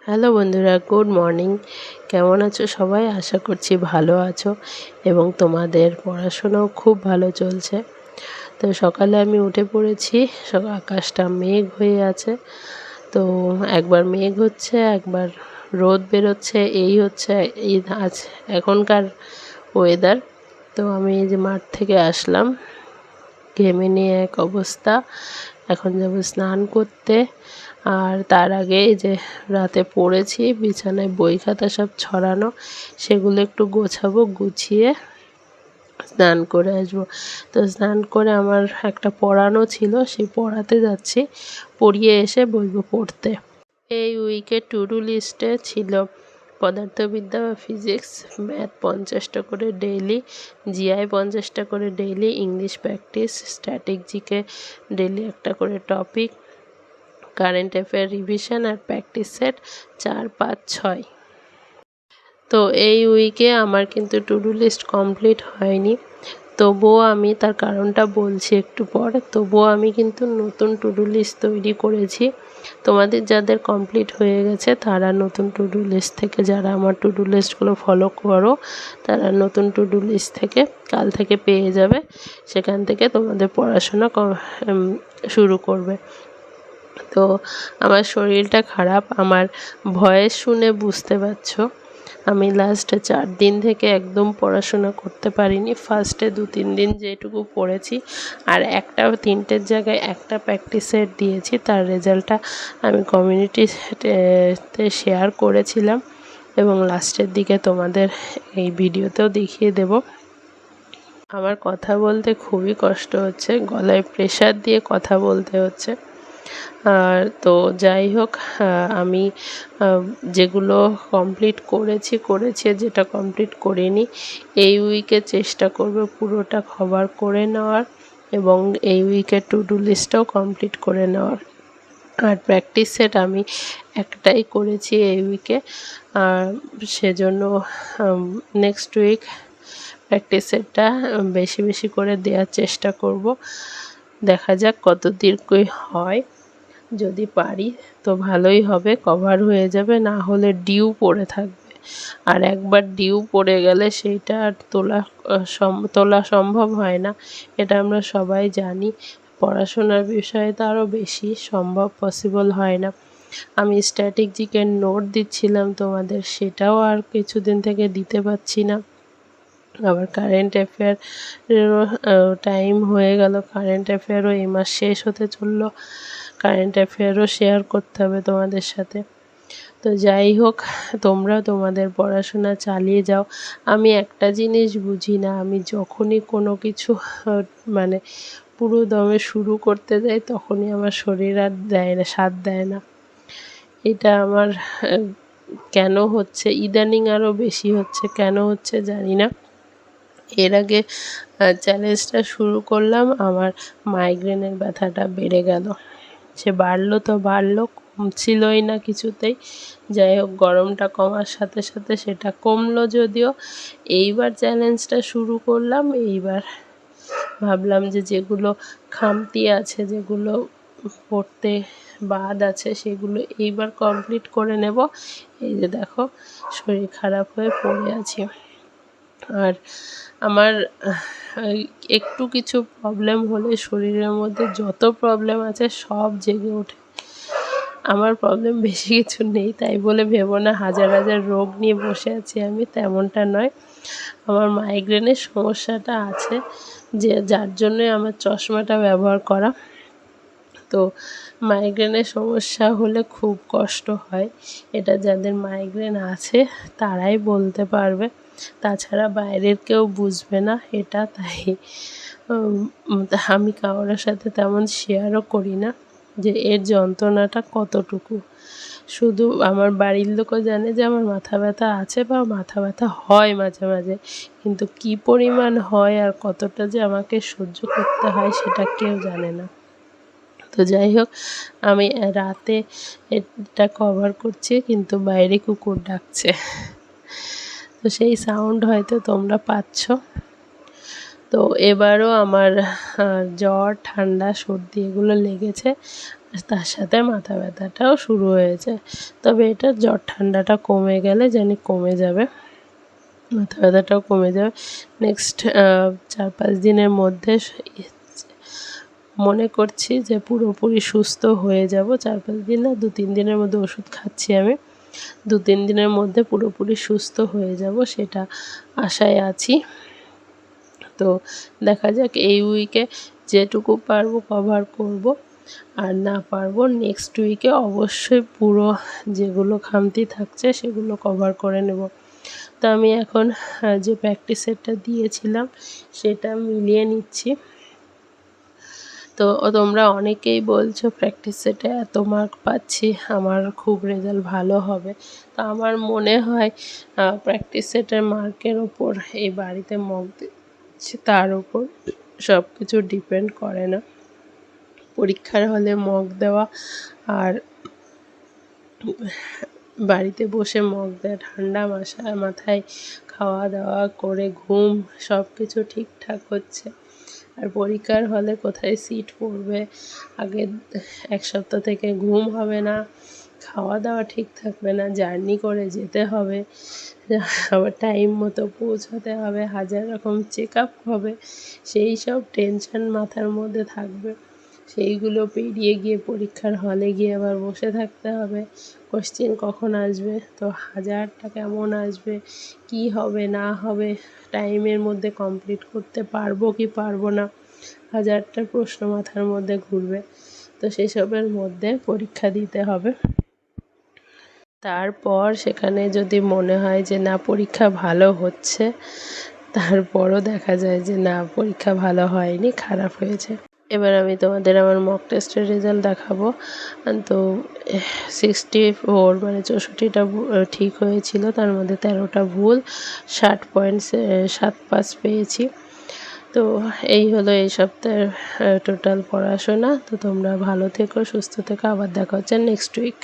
Hello বন্ধুরা, good morning. কেমন আছো সবাই? আশা করছি ভালো আছো এবং তোমাদের পড়াশোনাও খুব ভালো চলছে। তো সকালে আমি উঠে পড়েছি। আকাশটা মেঘ হয়ে আছে। তো একবার মেঘ হচ্ছে, একবার রোদ বেরোচ্ছে, এই হচ্ছে এই আজ এখনকার ওয়েদার। তো আমি এই যে মাঠ থেকে আসলাম, ঘেমে নিয়ে এক অবস্থা। এখন যাব স্নান করতে। আর তার আগে এই যে রাতে পড়েছি, বিছানায় বই খাতা সব ছড়ানো, সেগুলো একটু গোছাবো, গুছিয়ে স্নান করে আসবো। তো স্নান করে আমার একটা পড়ানো ছিল, সেই পড়াতে যাচ্ছি, পড়িয়ে এসে বসবো পড়তে। এই উইকের টু ডু লিস্টে ছিল পদার্থবিদ্যা বা ফিজিক্স, ম্যাথ 50টা করে ডেইলি, জিআই 50টা করে daily, English practice, static GK daily একটা করে টপিক, কারেন্ট অ্যাফেয়ার রিভিশন আর প্র্যাকটিস সেট 4, 5, 6। তো এই উইকে আমার কিন্তু টু ডু লিস্ট কমপ্লিট হয়নি। তবুও আমি তার কারণটা বলছি একটু পরে। তবুও আমি কিন্তু নতুন টু ডু লিস্ট তৈরি করেছি। তোমাদের যাদের কমপ্লিট হয়ে গেছে তারা নতুন টু ডু লিস্ট থেকে, যারা আমার টু ডু লিস্টগুলো ফলো করো তারা নতুন টু ডু লিস্ট থেকে কাল থেকে পেয়ে যাবে। সেখান থেকে তোমাদের পড়াশোনা শুরু করবে। তো আমার শরীরটা খারাপ, আমার ভয়েস শুনে বুঝতে পারছো। আমি লাস্ট 4 দিন থেকে একদম পড়াশোনা করতে পারিনি। ফার্স্টে 2-3 দিন যেটুকু পড়েছি, আর 3টের জায়গায় একটা প্র্যাকটিস সেট দিয়েছি, তার রেজাল্টটা আমি কমিউনিটিতে শেয়ার করেছিলাম এবং লাস্টের দিকে তোমাদের এই ভিডিওতেও দেখিয়ে দেব। আমার কথা বলতে খুবই কষ্ট হচ্ছে, গলায় প্রেশার দিয়ে কথা বলতে হচ্ছে। আর তো যাই হোক, আমি যেগুলো কমপ্লিট করেছি, যেটা কমপ্লিট করিনি এই উইকে চেষ্টা করব পুরোটা কভার করে নেওয়ার এবং এই উইকের টু ডু লিস্টটাও কমপ্লিট করে নেওয়ার। আর প্র্যাকটিস সেট আমি একটাই করেছি এই উইকে, সেজন্য নেক্সট উইক প্র্যাকটিস সেটটা বেশি বেশি করে দেওয়ার চেষ্টা করব। দেখা যাক কত দূর হয়। যদি পারি তো ভালোই হবে, কভার হয়ে যাবে, না হলে ডিউ পড়ে থাকবে। আর একবার ডিউ পড়ে গেলে সেইটা আর তোলা সম্ভব হয় না, এটা আমরা সবাই জানি। পড়াশোনার বিষয়ে তো আরও বেশি পসিবল হয় না। আমি স্ট্যাটিক জিকের নোট দিচ্ছিলাম তোমাদের, সেটাও আর কিছুদিন থেকে দিতে পারছি না। আবার কারেন্ট অ্যাফেয়ারেরও টাইম হয়ে গেল, কারেন্ট অ্যাফেয়ারও এই মাস শেষ হতে চললো, কারেন্ট অ্যাফেয়ারও শেয়ার করতে হবে তোমাদের সাথে। তো যাই হোক, তোমরা তোমাদের পড়াশোনা চালিয়ে যাও। আমি একটা জিনিস বুঝি না, আমি যখনই কোনো কিছু মানে পুরো দমে শুরু করতে যাই তখনই আমার শরীর আর দেয় না, সাথ দেয় না। এটা আমার কেন হচ্ছে, ইদানিং আরও বেশি হচ্ছে, কেন হচ্ছে জানি না। এর আগে চ্যালেঞ্জটা শুরু করলাম, আমার মাইগ্রেনের ব্যথাটা বেড়ে গেল। সে বাড়লো তো বাড়লো, কমছিলই না কিছুতেই। যাই হোক, গরমটা কমার সাথে সাথে সেটা কমলো যদিও। এইবার চ্যালেঞ্জটা শুরু করলাম, এইবার ভাবলাম যে যেগুলো খামতি আছে, যেগুলো পড়তে বাদ আছে, সেগুলো এইবার কমপ্লিট করে নেব। এই যে দেখো, শরীর খারাপ হয়ে পড়ে আছি। আর আমার একটু কিছু প্রবলেম হলে শরীরের মধ্যে যত প্রবলেম আছে সব জেগে ওঠে। আমার প্রবলেম বেশি কিছু নেই তাই বলে ভেবো না হাজার হাজার রোগ নিয়ে বসে আছি আমি, তেমনটা নয়। আমার মাইগ্রেনের সমস্যাটা আছে, যার জন্যই আমার চশমাটা ব্যবহার করা। তো মাইগ্রেনের সমস্যা হলে খুব কষ্ট হয়, এটা যাদের মাইগ্রেন আছে তারাই বলতে পারবে, তাছাড়া বাইরের কেউ বুঝবে না এটা। তাই আমি কারোর সাথে তেমন শেয়ারও করি না যে এর যন্ত্রণাটা কতটুকু। শুধু আমার বাড়ির লোকও জানে যে আমার মাথা ব্যথা আছে বা মাথা ব্যথা হয় মাঝে মাঝে, কিন্তু কী পরিমাণ হয় আর কতটা যে আমাকে সহ্য করতে হয় সেটা কেউ জানে না। তো যাই হোক, আমি রাতে এটা কভার করছি, কিন্তু বাইরে কুকুর ডাকছে, তো সেই সাউন্ড হয়তো তোমরা পাচ্ছ। তো এবারও আমার জ্বর, ঠান্ডা, সর্দি এগুলো লেগেছে। তার সাথে মাথা ব্যথাটাও শুরু হয়েছে। তবে এটা জ্বর ঠান্ডাটা কমে গেলে জানি কমে যাবে, মাথা ব্যথাটাও কমে যাবে। নেক্সট 4-5 দিনের মধ্যে মনে করছি যে পুরোপুরি সুস্থ হয়ে যাব। 4-5 দিন না, 2-3 দিনের মধ্যে ওষুধ খাচ্ছি আমি। 2-3 দিনের মধ্যে পুরোপুরি সুস্থ হয়ে যাব, সেটা আশায় আছি। তো দেখা যাক, এই উইকে যেটুকু পারবো কভার করব, আর না পারবো নেক্সট উইকে অবশ্যই পুরো যেগুলো খামতি থাকছে সেগুলো কভার করে নেব। তো আমি এখন যে প্র্যাকটিস সেটটা দিয়েছিলাম সেটা মিলিয়ে নিচ্ছি। তো তোমরা অনেকেই বলছো প্র্যাকটিস সেটে এত মার্ক পাচ্ছি, আমার খুব রেজাল্ট ভালো হবে। তো আমার মনে হয় প্র্যাকটিস সেটের মার্কের ওপর, এই বাড়িতে মক দিচ্ছি তার ওপর সব কিছু ডিপেন্ড করে না। পরীক্ষার হলে মক দেওয়া আর বাড়িতে বসে মক দেওয়া, ঠান্ডা মাথায় খাওয়া দাওয়া করে ঘুম, সব কিছু ঠিকঠাক হচ্ছে। আর পরীক্ষার হলে কোথায় সিট পড়বে, আগে 1 সপ্তাহ থেকে ঘুম হবে না, খাওয়া দাওয়া ঠিক থাকবে না, জার্নি করে যেতে হবে, আবার টাইম মতো পৌঁছাতে হবে, 1000 রকম চেক আপ হবে, সেই সব টেনশন মাথার মধ্যে থাকবে। সেইগুলো পেরিয়ে গিয়ে পরীক্ষার হলে গিয়ে আবার বসে থাকতে হবে। কোশ্চেন কখন আসবে, তো 1000টা কেমন আসবে, কি হবে না হবে, টাইমের মধ্যে কমপ্লিট করতে পারবো কি পারবো না, 1000টা প্রশ্ন মাথার মধ্যে ঘুরবে। তো সেসবের মধ্যে পরীক্ষা দিতে হবে। তারপর সেখানে যদি মনে হয় যে না পরীক্ষা ভালো হচ্ছে, তারপরও দেখা যায় যে না পরীক্ষা ভালো হয়নি, খারাপ হয়েছে। এবার আমি তোমাদের আমার মক টেস্টের রেজাল্ট দেখাবো। তো 64 মানে 64টা ঠিক হয়েছিল, তার মধ্যে 13টা ভুল, 60.75 পেয়েছি। তো এই হলো এই সপ্তাহের টোটাল পড়াশোনা। তো তোমরা ভালো থেকো, সুস্থ থেকো, আবার দেখা হচ্ছে নেক্সট উইক।